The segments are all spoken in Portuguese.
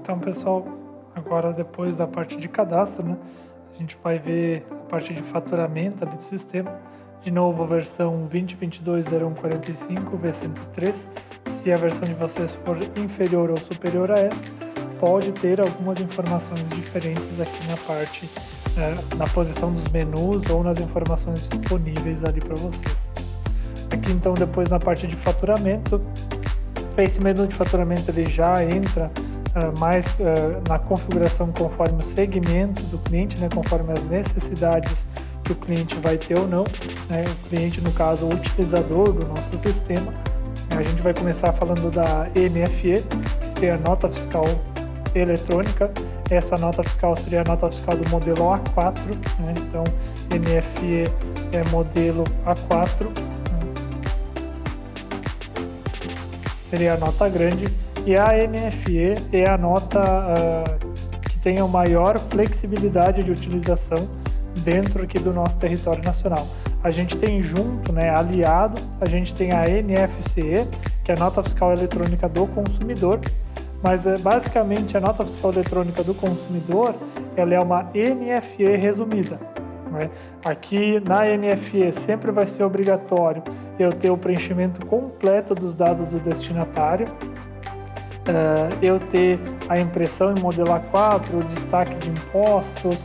Então, pessoal, agora depois da parte de cadastro, né, a gente vai ver a parte de faturamento ali do sistema. De novo, a versão 2022-0145 V103. Se a versão de vocês for inferior ou superior a essa, pode ter algumas informações diferentes aqui na parte, na posição dos menus ou nas informações disponíveis ali para vocês. Aqui então, depois na parte de faturamento, esse menu de faturamento ele já entra mais na configuração conforme o segmento do cliente, né, conforme as necessidades que o cliente vai ter ou não, né, o cliente, no caso, o utilizador do nosso sistema. A gente vai começar falando da NFE, que seria a nota fiscal eletrônica. Essa nota fiscal seria a nota fiscal do modelo A4, né? Então, NFE é modelo A4, seria a nota grande, e a NFE é a nota que tem a maior flexibilidade de utilização dentro aqui do nosso território nacional. A gente tem junto, né, aliado, a gente tem a NFCE, que é a nota fiscal eletrônica do consumidor, mas basicamente a nota fiscal eletrônica do consumidor, ela é uma NFE resumida, né? Aqui na NFE sempre vai ser obrigatório eu ter o preenchimento completo dos dados do destinatário, eu ter a impressão em modelo A4, o destaque de impostos.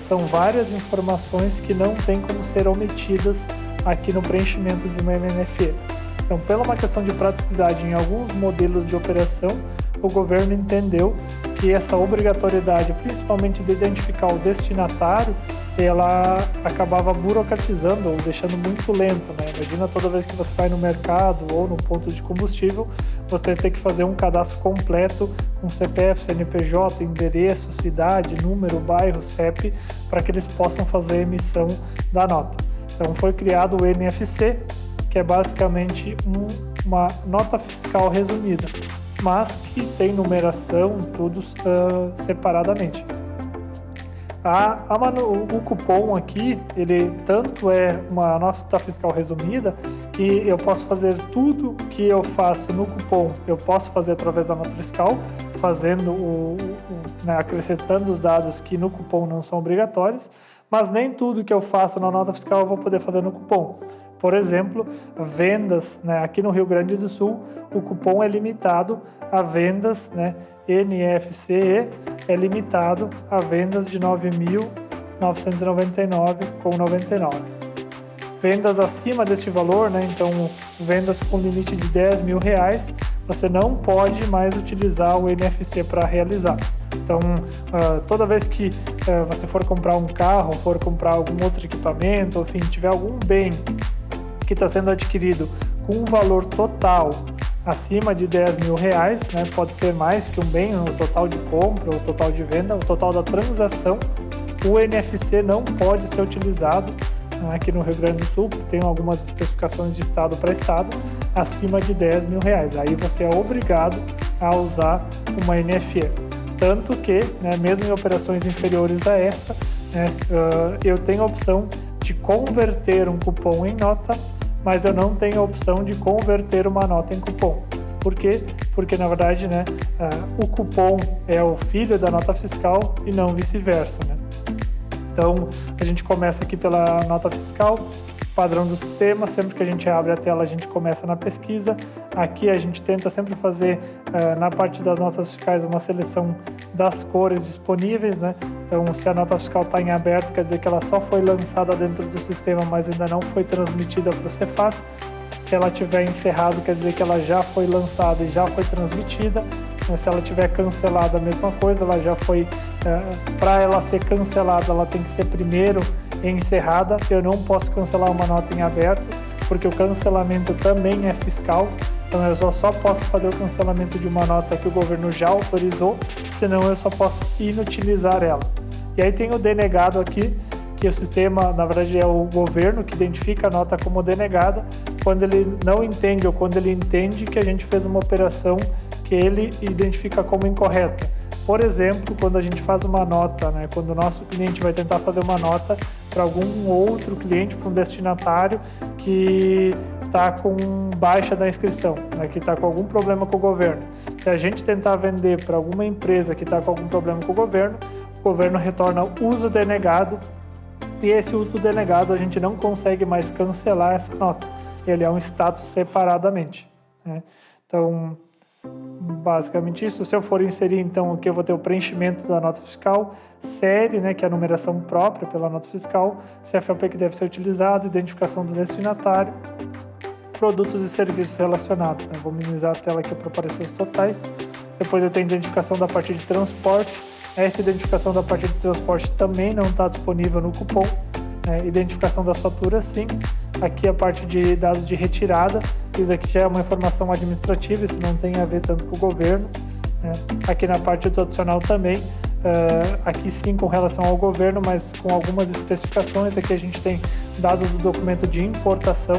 São várias informações que não tem como ser omitidas aqui no preenchimento de uma NFE. Então, pela uma questão de praticidade em alguns modelos de operação, o governo entendeu que essa obrigatoriedade, principalmente de identificar o destinatário, ela acabava burocratizando ou deixando muito lento, né? Imagina toda vez que você vai no mercado ou no ponto de combustível, você tem que fazer um cadastro completo com CPF, CNPJ, endereço, cidade, número, bairro, CEP, para que eles possam fazer a emissão da nota. Então foi criado o NFC, que é basicamente uma nota fiscal resumida, mas que tem numeração, tudo separadamente. O cupom aqui, ele tanto é uma nota fiscal resumida, que eu posso fazer tudo que eu faço no cupom, eu posso fazer através da nota fiscal, fazendo né, acrescentando os dados que no cupom não são obrigatórios, mas nem tudo que eu faço na nota fiscal eu vou poder fazer no cupom. Por exemplo, vendas, né, aqui no Rio Grande do Sul, o cupom é limitado a vendas, né, NFCE é limitado a vendas de R$ 9.999,99. Vendas acima deste valor, né, então vendas com limite de R$ 10.000, você não pode mais utilizar o NFC para realizar. Então, toda vez que você for comprar um carro, for comprar algum outro equipamento, enfim, tiver algum bem que está sendo adquirido com um valor total acima de R$ 10.000, né, pode ser mais que um bem, o total de compra, o total de venda, o total da transação, o NFC não pode ser utilizado aqui no Rio Grande do Sul, tem algumas especificações de estado para estado, acima de R$ 10.000. Aí você é obrigado a usar uma NFE. Tanto que, né, mesmo em operações inferiores a essa, né, eu tenho a opção de converter um cupom em nota, mas eu não tenho a opção de converter uma nota em cupom. Por quê? Porque, na verdade, né, o cupom é o filho da nota fiscal e não vice-versa, né? Então, a gente começa aqui pela nota fiscal, padrão do sistema. Sempre que a gente abre a tela, a gente começa na pesquisa. Aqui a gente tenta sempre fazer, na parte das notas fiscais, uma seleção das cores disponíveis, né? Então, se a nota fiscal está em aberto, quer dizer que ela só foi lançada dentro do sistema, mas ainda não foi transmitida para o Cefaz. Se ela tiver encerrado, quer dizer que ela já foi lançada e já foi transmitida. Se ela tiver cancelada, a mesma coisa, ela já foi... para ela ser cancelada, ela tem que ser primeiro encerrada. Eu não posso cancelar uma nota em aberto, porque o cancelamento também é fiscal. Então eu só posso fazer o cancelamento de uma nota que o governo já autorizou, senão eu só posso inutilizar ela. E aí tem o denegado aqui, que o sistema, na verdade, é o governo que identifica a nota como denegada quando ele não entende ou quando ele entende que a gente fez uma operação que ele identifica como incorreta. Por exemplo, quando a gente faz uma nota, né, quando o nosso cliente vai tentar fazer uma nota para algum outro cliente, para um destinatário que está com baixa da inscrição, né, que está com algum problema com o governo. Se a gente tentar vender para alguma empresa que está com algum problema com o governo retorna uso denegado, e esse uso denegado a gente não consegue mais cancelar essa nota. Ele é um status separadamente, né? Então, basicamente isso. Se eu for inserir, então, aqui eu vou ter o preenchimento da nota fiscal, série, né, que é a numeração própria pela nota fiscal, CFOP que deve ser utilizado, identificação do destinatário, produtos e serviços relacionados, né? Vou minimizar a tela aqui para aparecer os totais. Depois eu tenho identificação da parte de transporte. Essa identificação da parte de transporte também não está disponível no cupom. Identificação das faturas, sim. Aqui a parte de dados de retirada. Isso aqui já é uma informação administrativa, isso não tem a ver tanto com o governo, né? Aqui na parte do adicional também, aqui sim com relação ao governo, mas com algumas especificações. Aqui a gente tem dados do documento de importação,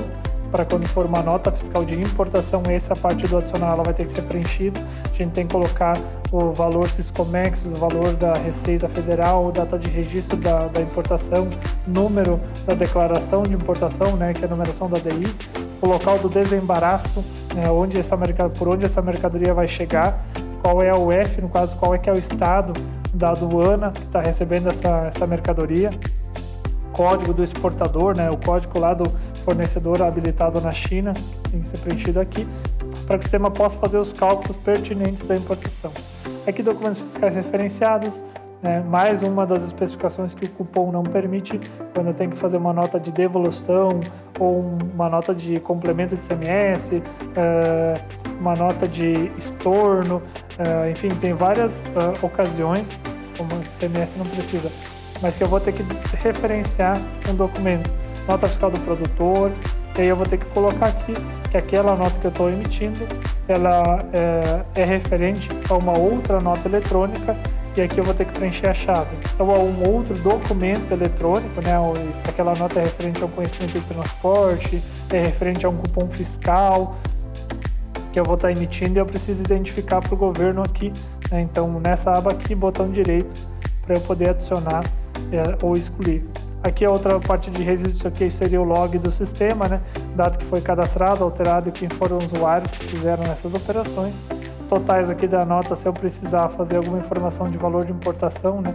para quando for uma nota fiscal de importação, essa parte do adicional ela vai ter que ser preenchida. A gente tem que colocar o valor Siscomex, o valor da Receita Federal, data de registro da importação, número da declaração de importação, né, que é a numeração da DI, o local do desembaraço, né, por onde essa mercadoria vai chegar, qual é o F, no caso, qual é que é o estado da aduana que está recebendo essa mercadoria, código do exportador, né, o código lá do fornecedor habilitado na China, tem que ser preenchido aqui, para que o sistema possa fazer os cálculos pertinentes da importação. Aqui documentos fiscais referenciados, né, mais uma das especificações que o cupom não permite, quando eu tenho que fazer uma nota de devolução ou uma nota de complemento de ICMS, uma nota de estorno, enfim, tem várias ocasiões, como o ICMS não precisa, mas que eu vou ter que referenciar um documento, nota fiscal do produtor, e aí eu vou ter que colocar aqui que aquela nota que eu estou emitindo, ela é referente a uma outra nota eletrônica, e aqui eu vou ter que preencher a chave. Então, um outro documento eletrônico, né? Aquela nota é referente a um conhecimento de transporte, é referente a um cupom fiscal que eu vou estar emitindo, e eu preciso identificar para o governo aqui, né? Então, nessa aba aqui, botão direito, para eu poder adicionar ou excluir. Aqui a outra parte de registro aqui seria o log do sistema, né? Dado que foi cadastrado, alterado e quem foram os usuários que fizeram essas operações. Totais aqui da nota, se eu precisar fazer alguma informação de valor de importação, né?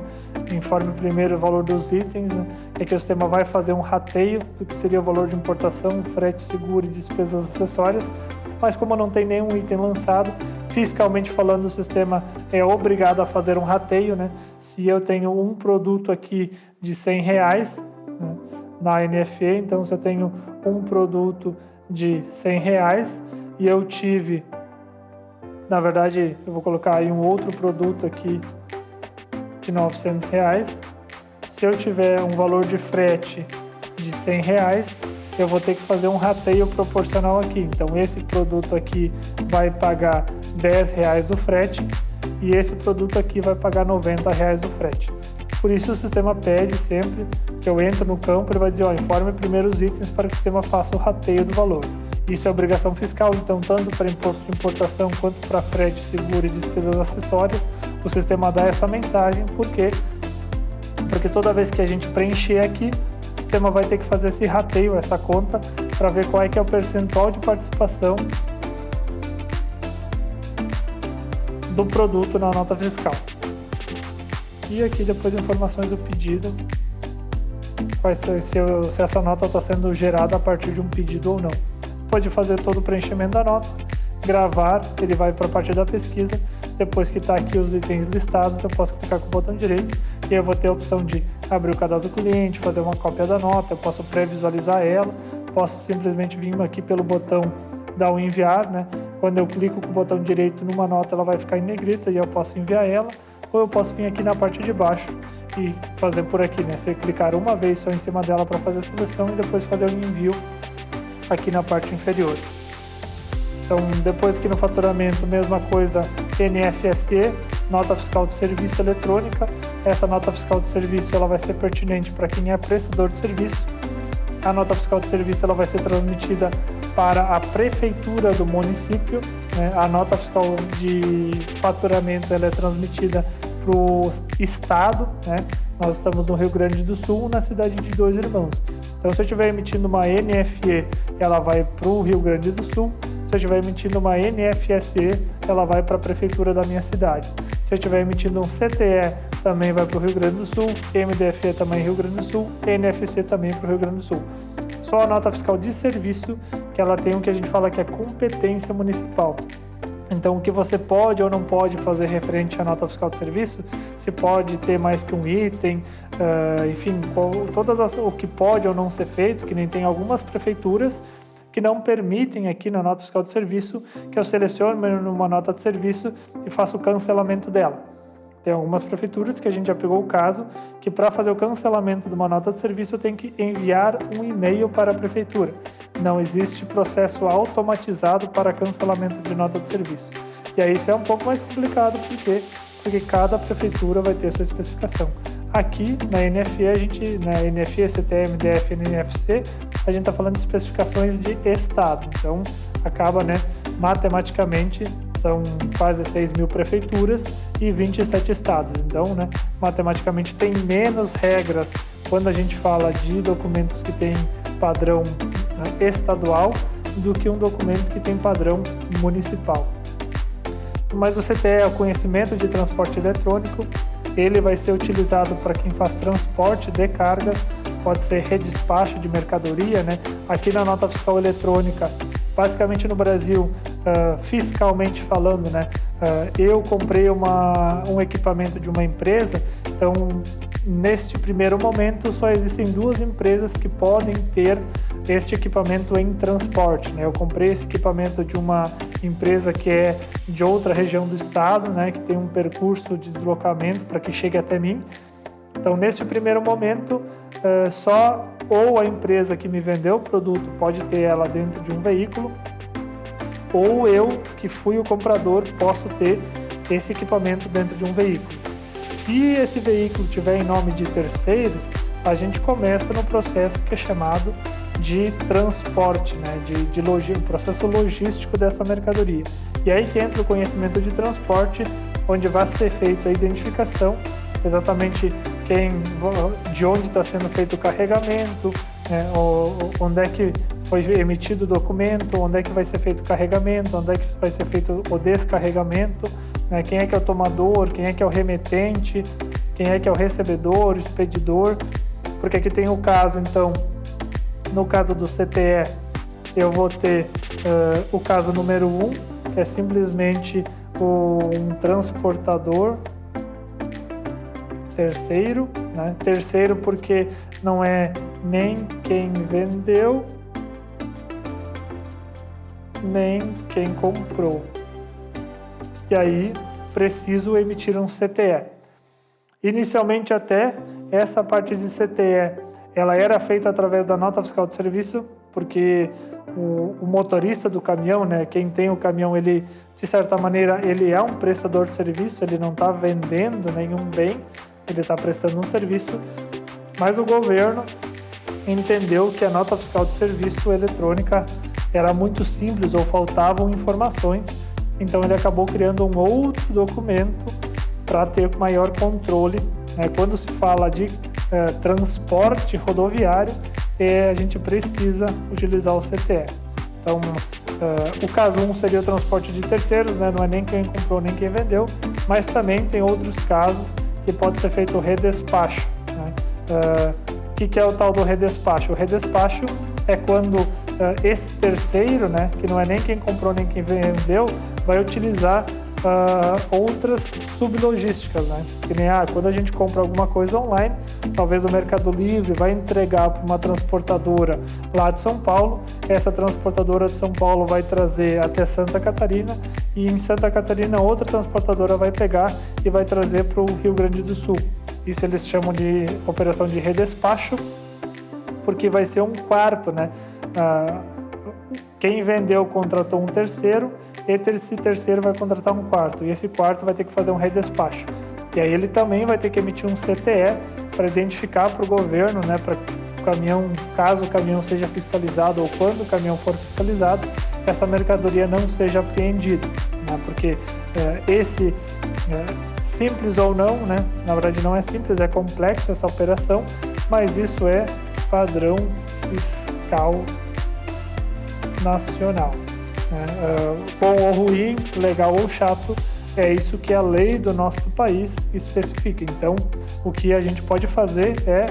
Informe primeiro o valor dos itens, né? É que o sistema vai fazer um rateio do que seria o valor de importação, frete, seguro e despesas acessórias. Mas como não tem nenhum item lançado, fiscalmente falando, o sistema é obrigado a fazer um rateio, né? Se eu tenho um produto aqui de R$100, né, na NFE, então se eu tenho um produto de R$100 e eu tive, na verdade, eu vou colocar aí um outro produto aqui de R$900, se eu tiver um valor de frete de R$100, eu vou ter que fazer um rateio proporcional aqui. Então esse produto aqui vai pagar R$10 do frete e esse produto aqui vai pagar R$90 do frete. Por isso o sistema pede sempre que eu entre no campo, ele vai dizer, informe primeiro os itens para que o sistema faça o rateio do valor. Isso é obrigação fiscal, então tanto para imposto de importação quanto para frete, seguro e despesas acessórias, o sistema dá essa mensagem, porque toda vez que a gente preencher aqui, o sistema vai ter que fazer esse rateio, essa conta, para ver qual é que é o percentual de participação do produto na nota fiscal. E aqui depois informações do pedido, se essa nota está sendo gerada a partir de um pedido ou não. Depois de fazer todo o preenchimento da nota, gravar, ele vai para a parte da pesquisa. Depois que está aqui os itens listados, eu posso clicar com o botão direito e eu vou ter a opção de abrir o cadastro do cliente, fazer uma cópia da nota, eu posso pré-visualizar ela, posso simplesmente vir aqui pelo botão dar o enviar, né? Quando eu clico com o botão direito numa nota, ela vai ficar em negrita e eu posso enviar ela, ou eu posso vir aqui na parte de baixo e fazer por aqui, né? Você clicar uma vez só em cima dela para fazer a seleção e depois fazer o envio aqui na parte inferior. Então, depois aqui no faturamento, mesma coisa, NFSE, nota fiscal de serviço eletrônica. Essa nota fiscal de serviço ela vai ser pertinente para quem é prestador de serviço. A nota fiscal de serviço ela vai ser transmitida para a prefeitura do município, né? A nota fiscal de faturamento ela é transmitida para o estado, né? Nós estamos no Rio Grande do Sul, na cidade de Dois Irmãos. Então, se eu estiver emitindo uma NFE, ela vai para o Rio Grande do Sul. Se eu estiver emitindo uma NFSE, ela vai para a prefeitura da minha cidade. Se eu estiver emitindo um CTE, também vai para o Rio Grande do Sul, MDFE também Rio Grande do Sul, NFC também para o Rio Grande do Sul. Só a nota fiscal de serviço, que ela tem o que a gente fala que é competência municipal. Então, o que você pode ou não pode fazer referente à nota fiscal de serviço, se pode ter mais que um item, enfim, o que pode ou não ser feito, que nem tem algumas prefeituras que não permitem aqui na nota fiscal de serviço que eu selecione uma nota de serviço e faça o cancelamento dela. Tem algumas prefeituras que a gente já pegou o caso que para fazer o cancelamento de uma nota de serviço eu tenho que enviar um e-mail para a prefeitura. Não existe processo automatizado para cancelamento de nota de serviço. E aí isso é um pouco mais complicado, porque cada prefeitura vai ter sua especificação. Aqui na NFE, na NFE, CTE, MDF e NFC, a gente está falando de especificações de estado. Então, acaba, matematicamente, são quase 6 mil prefeituras e 27 estados. Então, matematicamente tem menos regras quando a gente fala de documentos que têm padrão estadual do que um documento que tem padrão municipal. Mas o CTE é o conhecimento de transporte eletrônico. Ele vai ser utilizado para quem faz transporte de carga, pode ser redespacho de mercadoria, Aqui na nota fiscal eletrônica, basicamente no Brasil, fiscalmente falando, eu comprei um equipamento de uma empresa, então neste primeiro momento só existem 2 empresas que podem ter este equipamento em transporte, Eu comprei esse equipamento de uma empresa que é de outra região do estado, que tem um percurso de deslocamento para que chegue até mim. Então, neste primeiro momento, só ou a empresa que me vendeu o produto pode ter ela dentro de um veículo, ou eu, que fui o comprador, posso ter esse equipamento dentro de um veículo. Se esse veículo tiver em nome de terceiros, a gente começa no processo que é chamado de transporte, o processo logístico dessa mercadoria. E aí que entra o conhecimento de transporte, onde vai ser feita a identificação, exatamente de onde está sendo feito o carregamento, onde é que foi emitido o documento, onde é que vai ser feito o carregamento, onde é que vai ser feito o descarregamento, quem é que é o tomador, quem é que é o remetente, quem é que é o recebedor, o expedidor, porque aqui tem o caso, então, no caso do CTE, eu vou ter o caso número 1, que é simplesmente um transportador terceiro, Terceiro porque não é nem quem vendeu, nem quem comprou. E aí, preciso emitir um CTE. Inicialmente até, essa parte de CTE, ela era feita através da nota fiscal de serviço, porque o motorista do caminhão, quem tem o caminhão, ele, de certa maneira, ele é um prestador de serviço, ele não está vendendo nenhum bem, ele está prestando um serviço, mas o governo entendeu que a nota fiscal de serviço eletrônica era muito simples ou faltavam informações, então ele acabou criando um outro documento para ter maior controle. Quando se fala de transporte rodoviário, a gente precisa utilizar o CTE. Então, o caso 1 seria o transporte de terceiros, não é nem quem comprou nem quem vendeu, mas também tem outros casos que pode ser feito o redespacho. O que é o tal do redespacho? O redespacho é quando esse terceiro, que não é nem quem comprou nem quem vendeu, vai utilizar outras sublogísticas, que nem quando a gente compra alguma coisa online, talvez o Mercado Livre vai entregar para uma transportadora lá de São Paulo, essa transportadora de São Paulo vai trazer até Santa Catarina e em Santa Catarina outra transportadora vai pegar e vai trazer para o Rio Grande do Sul. Isso eles chamam de operação de redespacho, porque vai ser um quarto, quem vendeu contratou um terceiro, esse terceiro vai contratar um quarto, e esse quarto vai ter que fazer um redespacho. E aí ele também vai ter que emitir um CTE para identificar para o governo, para o caminhão, caso o caminhão seja fiscalizado ou quando o caminhão for fiscalizado, essa mercadoria não seja apreendida, porque simples ou não, na verdade não é simples, é complexo essa operação, mas isso é padrão fiscal nacional. né? Bom ou ruim, legal ou chato, é isso que a lei do nosso país especifica. Então, o que a gente pode fazer é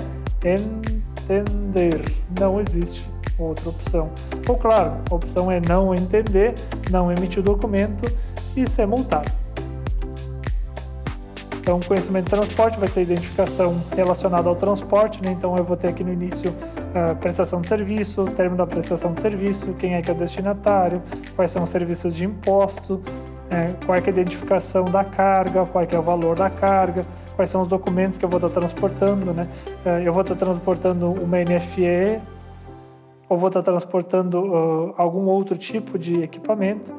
entender. Não existe outra opção. Ou claro, a opção é não entender, não emitir o documento e ser multado. Então, conhecimento de transporte vai ter identificação relacionada ao transporte, né? Então, eu vou ter aqui no início prestação de serviço, término da prestação de serviço, quem é que é o destinatário, quais são os serviços de imposto, qual é que é a identificação da carga, qual é que é o valor da carga, quais são os documentos que eu vou estar transportando, né? Eu vou estar transportando uma NFE ou vou estar transportando algum outro tipo de equipamento,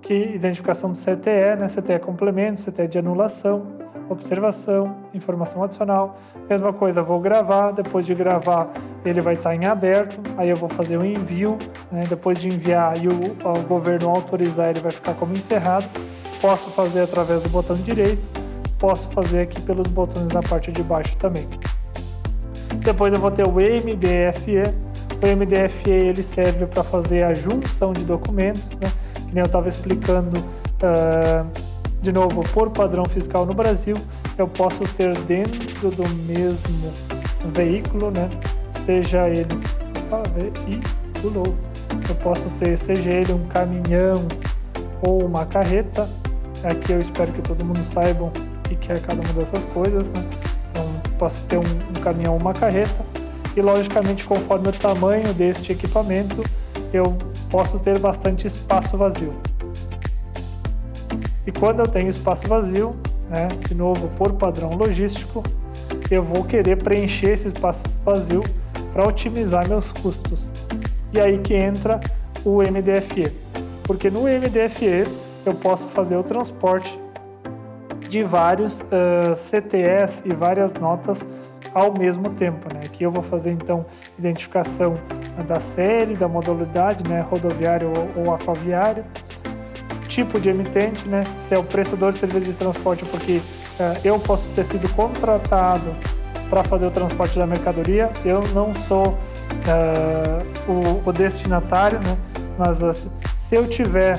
que identificação do CTE, né? CTE complemento, CTE de anulação, observação, informação adicional. Mesma coisa, vou gravar, depois de gravar ele vai estar em aberto, aí eu vou fazer o envio, né? Depois de enviar e o governo autorizar, ele vai ficar como encerrado. Posso fazer através do botão direito, posso fazer aqui pelos botões na parte de baixo também. Depois eu vou ter o MDFE. O MDFE ele serve para fazer a junção de documentos, né? Que nem eu estava explicando, de novo, por padrão fiscal no Brasil, eu posso ter dentro do mesmo veículo, né? Seja ele veículo, eu posso ter, seja ele um caminhão ou uma carreta. Aqui eu espero que todo mundo saiba o que é cada uma dessas coisas, né? Então, posso ter um caminhão ou uma carreta. E, logicamente, conforme o tamanho deste equipamento, eu posso ter bastante espaço vazio. E quando eu tenho espaço vazio, né, de novo, por padrão logístico, eu vou querer preencher esse espaço vazio para otimizar meus custos. E aí que entra o MDFE. Porque no MDFE eu posso fazer o transporte de vários CTEs e várias notas ao mesmo tempo, né? Aqui eu vou fazer então identificação da série, da modalidade, né? Rodoviário ou aquaviário, tipo de emitente, né? Se é o prestador de serviço de transporte, porque eu posso ter sido contratado para fazer o transporte da mercadoria, eu não sou o destinatário, né? Mas se eu tiver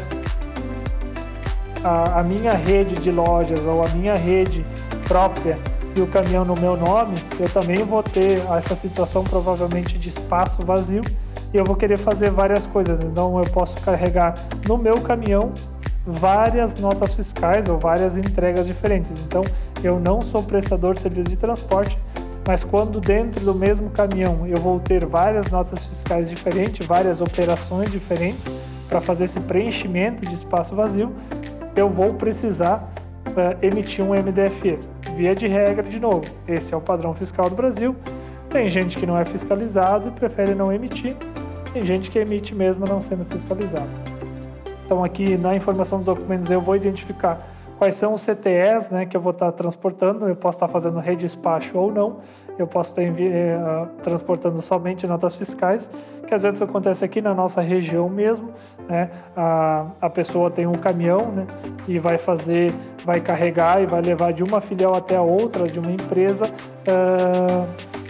a minha rede de lojas ou a minha rede própria e o caminhão no meu nome, eu também vou ter essa situação provavelmente de espaço vazio e eu vou querer fazer várias coisas. Então eu posso carregar no meu caminhão várias notas fiscais ou várias entregas diferentes. Então eu não sou prestador de serviço de transporte, mas quando dentro do mesmo caminhão eu vou ter várias notas fiscais diferentes, várias operações diferentes para fazer esse preenchimento de espaço vazio, eu vou precisar emitir um MDFE. Via de regra, de novo, esse é o padrão fiscal do Brasil. Tem gente que não é fiscalizado e prefere não emitir. Tem gente que emite mesmo não sendo fiscalizado. Então aqui na informação dos documentos eu vou identificar quais são os CTEs, né, que eu vou estar transportando. Eu posso estar fazendo redespacho ou não. Eu posso estar transportando somente notas fiscais, que às vezes acontece aqui na nossa região mesmo, né? A pessoa tem um caminhão, né, e vai carregar e vai levar de uma filial até a outra de uma empresa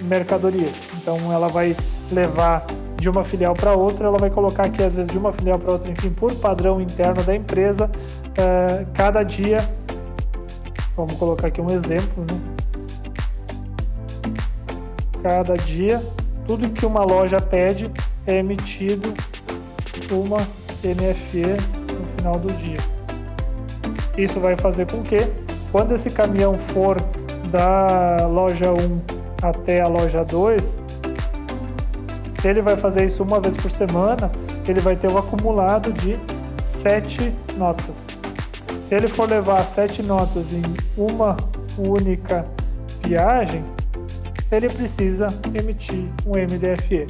mercadoria. Então ela vai levar de uma filial para outra, ela vai colocar aqui às vezes de uma filial para outra, enfim, por padrão interno da empresa, cada dia, vamos colocar aqui um exemplo, né? Cada dia, tudo que uma loja pede é emitido uma NFE no final do dia. Isso vai fazer com que, quando esse caminhão for da loja 1 até a loja 2, se ele vai fazer isso uma vez por semana, ele vai ter um acumulado de 7 notas. Se ele for levar 7 notas em uma única viagem, ele precisa emitir um MDFE.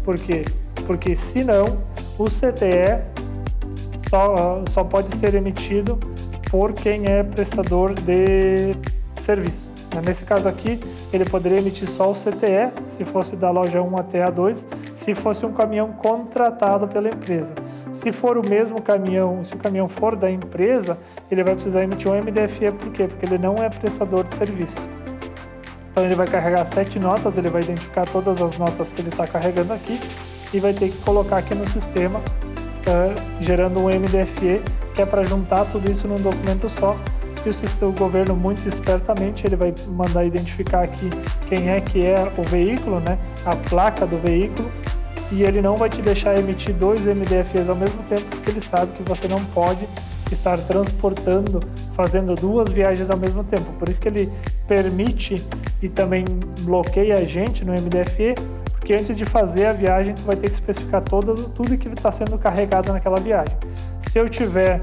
Por quê? Porque senão o CTE só pode ser emitido por quem é prestador de serviço. Nesse caso aqui, ele poderia emitir só o CTE, se fosse da loja 1 até a 2, se fosse um caminhão contratado pela empresa. Se for o mesmo caminhão, se o caminhão for da empresa, ele vai precisar emitir um MDFE. Por quê? Porque ele não é prestador de serviço. Então ele vai carregar 7 notas, ele vai identificar todas as notas que ele está carregando aqui e vai ter que colocar aqui no sistema gerando um MDFE, que é para juntar tudo isso num documento só. E o governo, muito espertamente, ele vai mandar identificar aqui quem é que é o veículo, né? A placa do veículo, e ele não vai te deixar emitir 2 MDFEs ao mesmo tempo, porque ele sabe que você não pode estar transportando, fazendo 2 viagens ao mesmo tempo. Por isso que ele permite e também bloqueia a gente no MDFE, porque antes de fazer a viagem, tu vai ter que especificar tudo que está sendo carregado naquela viagem. Se eu tiver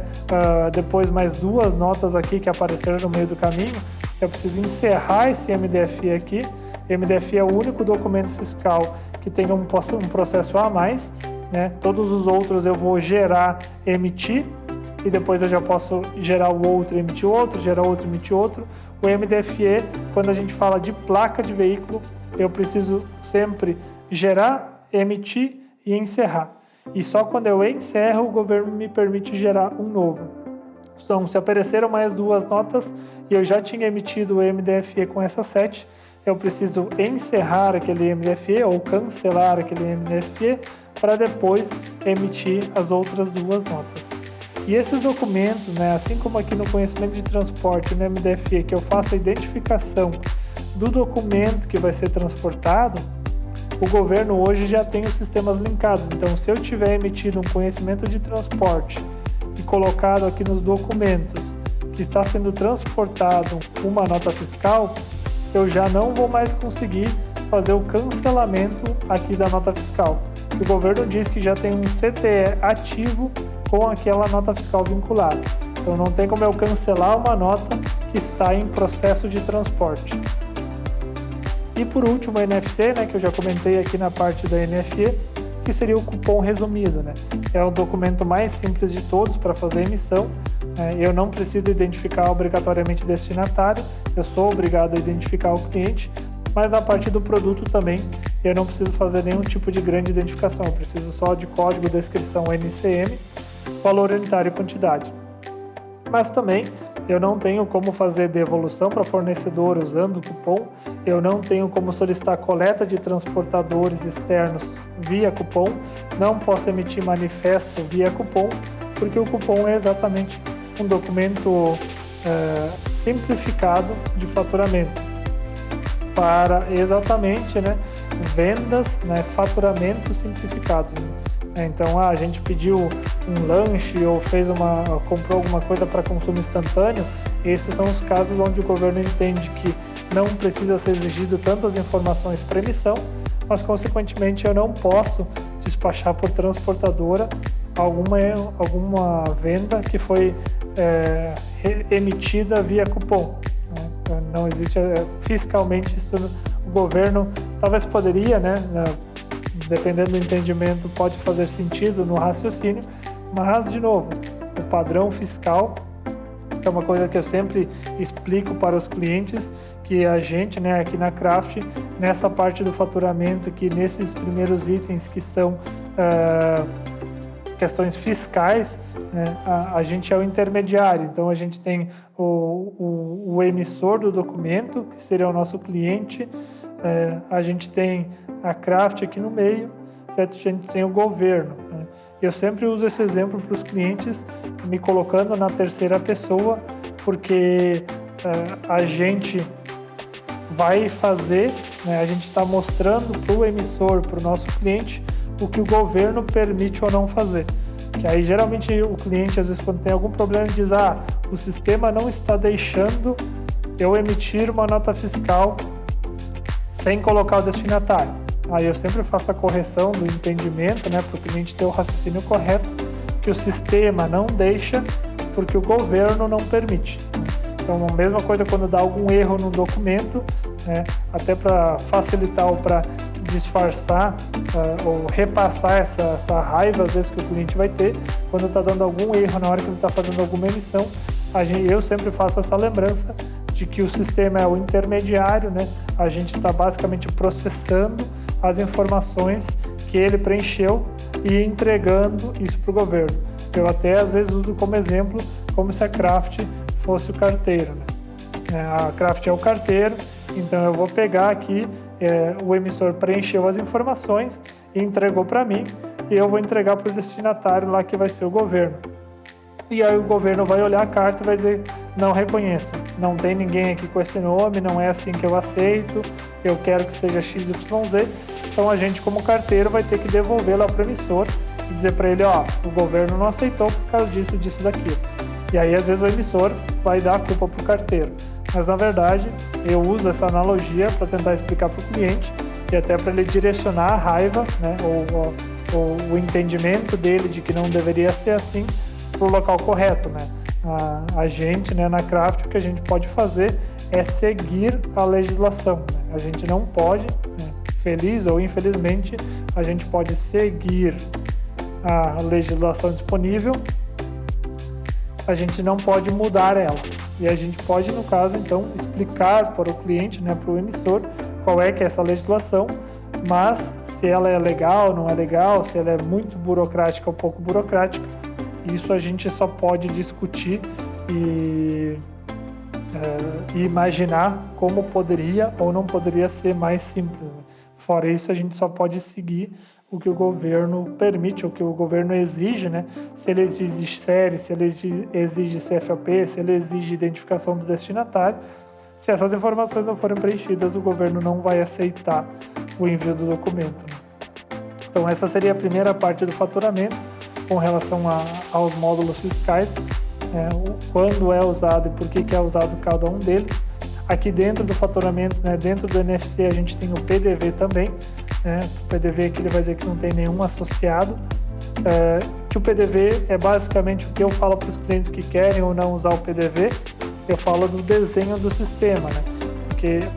depois mais 2 notas aqui que apareceram no meio do caminho, eu preciso encerrar esse MDFE aqui. MDFE é o único documento fiscal que tem um processo a mais, né? Todos os outros eu vou gerar, emitir, e depois eu já posso gerar o outro, emitir outro, gerar outro, emitir outro. O MDFE, quando a gente fala de placa de veículo, eu preciso sempre gerar, emitir e encerrar. E só quando eu encerro, o governo me permite gerar um novo. Então, se apareceram mais 2 notas e eu já tinha emitido o MDFE com essas 7, eu preciso encerrar aquele MDFE ou cancelar aquele MDFE para depois emitir as outras 2 notas. E esses documentos, né, assim como aqui no conhecimento de transporte, no MDFE, que eu faço a identificação do documento que vai ser transportado, o governo hoje já tem os sistemas linkados. Então, se eu tiver emitido um conhecimento de transporte e colocado aqui nos documentos que está sendo transportado uma nota fiscal, eu já não vou mais conseguir fazer o cancelamento aqui da nota fiscal. O governo diz que já tem um CTE ativo com aquela nota fiscal vinculada. Então, não tem como eu cancelar uma nota que está em processo de transporte. E por último, o NFC, né, que eu já comentei aqui na parte da NFE, que seria o cupom resumido, né? É o documento mais simples de todos para fazer emissão. Eu não preciso identificar obrigatoriamente destinatário, eu sou obrigado a identificar o cliente, mas na parte do produto também eu não preciso fazer nenhum tipo de grande identificação, eu preciso só de código, descrição, NCM, valor unitário e quantidade. Mas também eu não tenho como fazer devolução para fornecedor usando o cupom, eu não tenho como solicitar coleta de transportadores externos via cupom, não posso emitir manifesto via cupom, porque o cupom é exatamente um documento simplificado de faturamento para exatamente, né, vendas, né, faturamentos simplificados. Então, a gente pediu um lanche ou comprou alguma coisa para consumo instantâneo. Esses são os casos onde o governo entende que não precisa ser exigido tantas informações para emissão, mas consequentemente eu não posso despachar por transportadora alguma venda que foi emitida via cupom. Não existe fiscalmente isso. O governo talvez poderia, né, dependendo do entendimento, pode fazer sentido no raciocínio, mas, de novo, o padrão fiscal é uma coisa que eu sempre explico para os clientes, que a gente, né, aqui na Craft, nessa parte do faturamento, que nesses primeiros itens que são questões fiscais, né, a gente é o intermediário. Então, a gente tem o emissor do documento, que seria o nosso cliente, a gente tem a Craft aqui no meio, e a gente tem o governo, né? Eu sempre uso esse exemplo para os clientes, me colocando na terceira pessoa, porque a gente vai fazer, né, a gente está mostrando para o emissor, para o nosso cliente, o que o governo permite ou não fazer. Que aí, geralmente, o cliente, às vezes, quando tem algum problema, diz: o sistema não está deixando eu emitir uma nota fiscal sem colocar o destinatário. Aí eu sempre faço a correção do entendimento, né, para o cliente ter o raciocínio correto, que o sistema não deixa porque o governo não permite. Então, a mesma coisa quando dá algum erro no documento, né, até para facilitar ou para disfarçar ou repassar essa raiva, às vezes, que o cliente vai ter, quando está dando algum erro na hora que ele está fazendo alguma emissão, eu sempre faço essa lembrança de que o sistema é o intermediário, né? A gente está basicamente processando as informações que ele preencheu e entregando isso para o governo. Eu até às vezes uso como exemplo como se a Craft fosse o carteiro, né? A Craft é o carteiro, então eu vou pegar aqui, o emissor preencheu as informações e entregou para mim, e eu vou entregar para o destinatário lá, que vai ser o governo. E aí o governo vai olhar a carta e vai dizer: não reconheço, não tem ninguém aqui com esse nome, não é assim que eu aceito, eu quero que seja XYZ. Então a gente, como carteiro, vai ter que devolver lá para o emissor e dizer para ele: ó, o governo não aceitou por causa disso, disso, daquilo. E aí às vezes o emissor vai dar a culpa para o carteiro. Mas na verdade eu uso essa analogia para tentar explicar para o cliente e até para ele direcionar a raiva, né, ou o entendimento dele de que não deveria ser assim, para o local correto, né? A gente, né, na Craft, o que a gente pode fazer é seguir a legislação, né? A gente não pode, né, feliz ou infelizmente, a gente pode seguir a legislação disponível, a gente não pode mudar ela. E a gente pode, no caso, então, explicar para o cliente, né, para o emissor, qual é que é essa legislação, mas se ela é legal, não é legal, se ela é muito burocrática ou pouco burocrática, isso a gente só pode discutir e imaginar como poderia ou não poderia ser mais simples. Fora isso, a gente só pode seguir o que o governo permite, o que o governo exige, né? Se ele exige série, se ele exige CFOP, se ele exige identificação do destinatário, se essas informações não forem preenchidas, o governo não vai aceitar o envio do documento, né? Então essa seria a primeira parte do faturamento, com relação aos módulos fiscais, quando é usado e por que é usado cada um deles. Aqui dentro do faturamento, né, dentro do NFC, a gente tem o PDV também, né? O PDV aqui ele vai dizer que não tem nenhum associado, que o PDV é basicamente o que eu falo para os clientes que querem ou não usar o PDV, eu falo do desenho do sistema, né?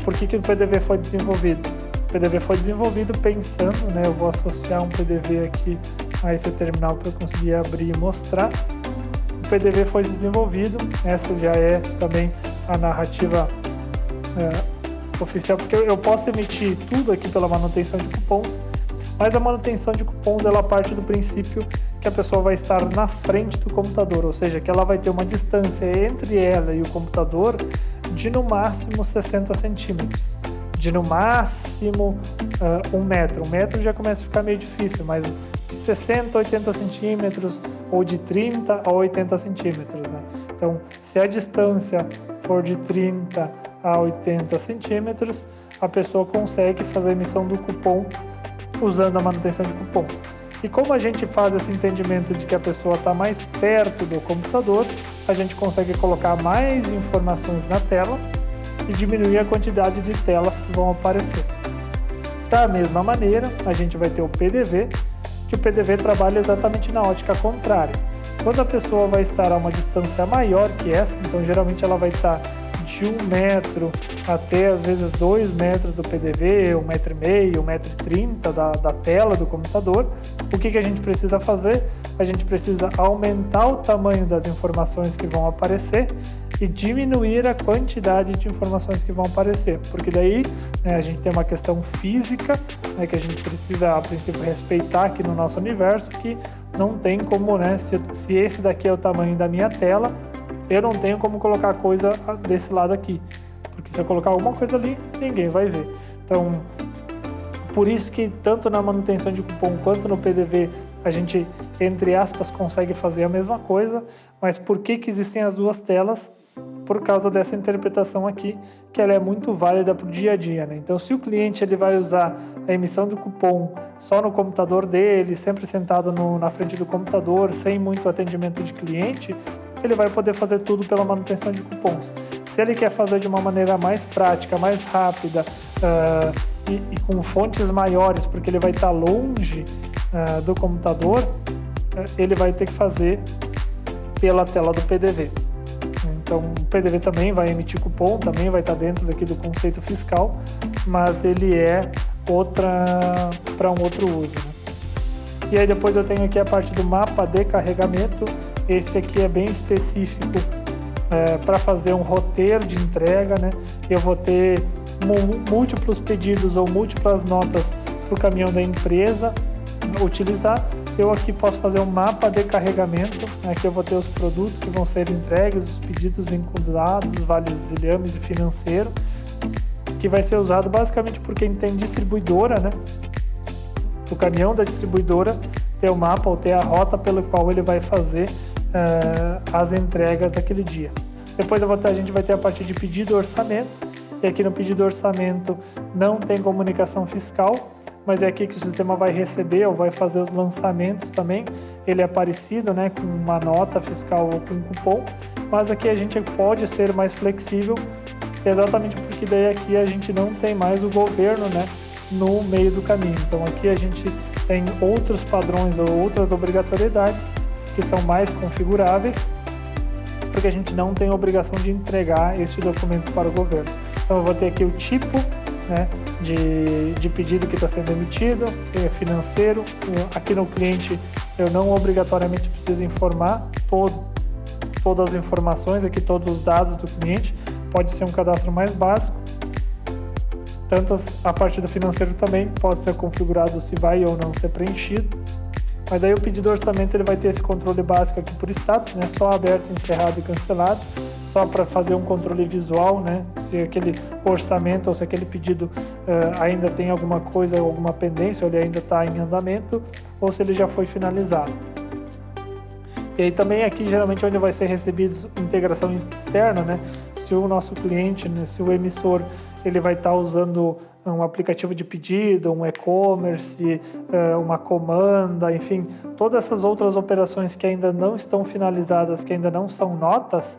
Por que o PDV foi desenvolvido? O PDV foi desenvolvido pensando, né, eu vou associar um PDV aqui a esse terminal para eu conseguir abrir e mostrar. O PDV foi desenvolvido, essa já é também a narrativa oficial, porque eu posso emitir tudo aqui pela manutenção de cupons, mas a manutenção de cupons ela parte do princípio que a pessoa vai estar na frente do computador, ou seja, que ela vai ter uma distância entre ela e o computador de no máximo 60 centímetros, de no máximo 1 metro. 1 metro já começa a ficar meio difícil, mas de 60 a 80 centímetros ou de 30 a 80 centímetros, né? Então, se a distância for de 30 a 80 centímetros, a pessoa consegue fazer a emissão do cupom usando a manutenção de cupons. E como a gente faz esse entendimento de que a pessoa está mais perto do computador, a gente consegue colocar mais informações na tela e diminuir a quantidade de telas que vão aparecer. Da mesma maneira, a gente vai ter o PDV, que o PDV trabalha exatamente na ótica contrária. Quando a pessoa vai estar a uma distância maior que essa, então geralmente ela vai estar de 1 metro até às vezes 2 metros do PDV, 1,5 metro, 1,30 m da tela do computador, o que a gente precisa fazer? A gente precisa aumentar o tamanho das informações que vão aparecer e diminuir a quantidade de informações que vão aparecer, porque daí, né, a gente tem uma questão física, né, que a gente precisa, a princípio, respeitar aqui no nosso universo, que não tem como, né, se esse daqui é o tamanho da minha tela, eu não tenho como colocar coisa desse lado aqui, porque se eu colocar alguma coisa ali, ninguém vai ver. Então, por isso que tanto na manutenção de cupom quanto no PDV, a gente, entre aspas, consegue fazer a mesma coisa, mas por que existem as duas telas? Por causa dessa interpretação aqui, que ela é muito válida para o dia a dia, né? Então, se o cliente ele vai usar a emissão do cupom só no computador dele, sempre sentado na frente do computador, sem muito atendimento de cliente, ele vai poder fazer tudo pela manutenção de cupons. Se ele quer fazer de uma maneira mais prática, mais rápida e com fontes maiores, porque ele vai estar longe do computador, ele vai ter que fazer pela tela do PDV. Então, o PDV também vai emitir cupom, também vai estar dentro daqui do conceito fiscal, mas ele é para um outro uso, né? E aí depois eu tenho aqui a parte do mapa de carregamento. Esse aqui é bem específico para fazer um roteiro de entrega, né? Eu vou ter múltiplos pedidos ou múltiplas notas para o caminhão da empresa utilizar. Eu aqui posso fazer um mapa de carregamento, aqui eu vou ter os produtos que vão ser entregues, os pedidos vinculados, vasilhames e financeiro, que vai ser usado basicamente por quem tem distribuidora, né? O caminhão da distribuidora ter o mapa ou ter a rota pelo qual ele vai fazer as entregas daquele dia. Depois a gente vai ter a parte de pedido e orçamento, e aqui no pedido e orçamento não tem comunicação fiscal, mas é aqui que o sistema vai receber ou vai fazer os lançamentos também. Ele é parecido, né, com uma nota fiscal ou com um cupom, mas aqui a gente pode ser mais flexível, exatamente porque daí aqui a gente não tem mais o governo, né, no meio do caminho. Então aqui a gente tem outros padrões ou outras obrigatoriedades que são mais configuráveis, porque a gente não tem a obrigação de entregar este documento para o governo. Então eu vou ter aqui o tipo, né, de pedido que está sendo emitido, financeiro. Aqui no cliente eu não obrigatoriamente preciso informar todas as informações, aqui todos os dados do cliente, pode ser um cadastro mais básico. Tanto a parte do financeiro também pode ser configurado se vai ou não ser preenchido. Mas daí o pedido de orçamento ele vai ter esse controle básico aqui por status, né? Só aberto, encerrado e cancelado, só para fazer um controle visual, né? Se aquele orçamento ou se aquele pedido ainda tem alguma coisa, alguma pendência, ou ele ainda está em andamento, ou se ele já foi finalizado. E aí também aqui geralmente onde vai ser recebido integração externa, né? Se o nosso cliente, né, se o emissor, ele vai estar usando um aplicativo de pedido, um e-commerce, uma comanda, enfim, todas essas outras operações que ainda não estão finalizadas, que ainda não são notas,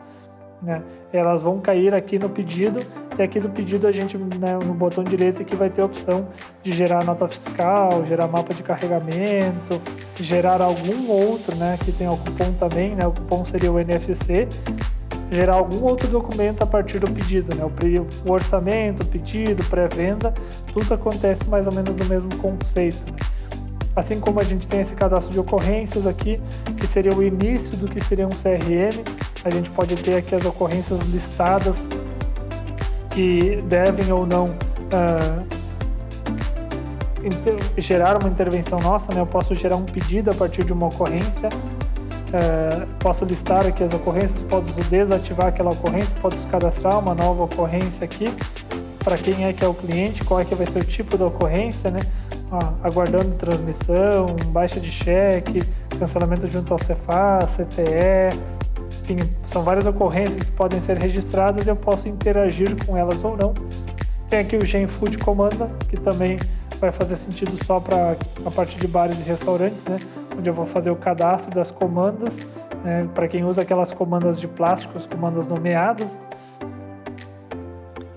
né, elas vão cair aqui no pedido, e aqui no pedido a gente, né, no botão direito aqui vai ter a opção de gerar nota fiscal, gerar mapa de carregamento, gerar algum outro, né, que tem o cupom também, né, o cupom seria o NFC, gerar algum outro documento a partir do pedido, né? O orçamento, o pedido, pré-venda, tudo acontece mais ou menos no mesmo conceito, né? Assim como a gente tem esse cadastro de ocorrências aqui, que seria o início do que seria um CRM, a gente pode ter aqui as ocorrências listadas que devem ou não gerar uma intervenção nossa, né? Eu posso gerar um pedido a partir de uma ocorrência, posso listar aqui as ocorrências, posso desativar aquela ocorrência, posso cadastrar uma nova ocorrência aqui, para quem é que é o cliente, qual é que vai ser o tipo da ocorrência, né? Aguardando transmissão, baixa de cheque, cancelamento junto ao Cefaz, CTE, enfim, são várias ocorrências que podem ser registradas e eu posso interagir com elas ou não. Tem aqui o GenFood Comanda, que também vai fazer sentido só para a parte de bares e restaurantes, né? Onde eu vou fazer o cadastro das comandas, né? Para quem usa aquelas comandas de plástico, as comandas nomeadas.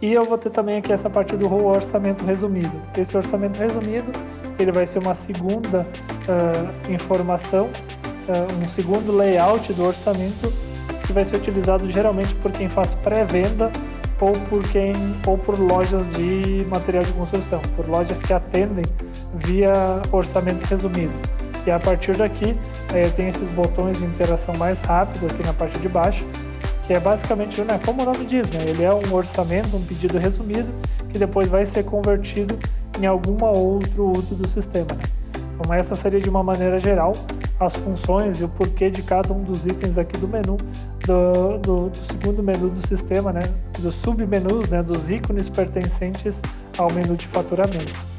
E eu vou ter também aqui essa parte do orçamento resumido. Esse orçamento resumido, ele vai ser uma segunda informação, um segundo layout do orçamento, que vai ser utilizado geralmente por quem faz pré-venda ou por lojas de material de construção, por lojas que atendem via orçamento resumido. E a partir daqui tem esses botões de interação mais rápido aqui na parte de baixo, que é basicamente, né, como o nome diz, né, ele é um orçamento, um pedido resumido, que depois vai ser convertido em algum outro uso do sistema, né? Então essa seria de uma maneira geral as funções e o porquê de cada um dos itens aqui do menu, do segundo menu do sistema, né, dos submenus, né, dos ícones pertencentes ao menu de faturamento.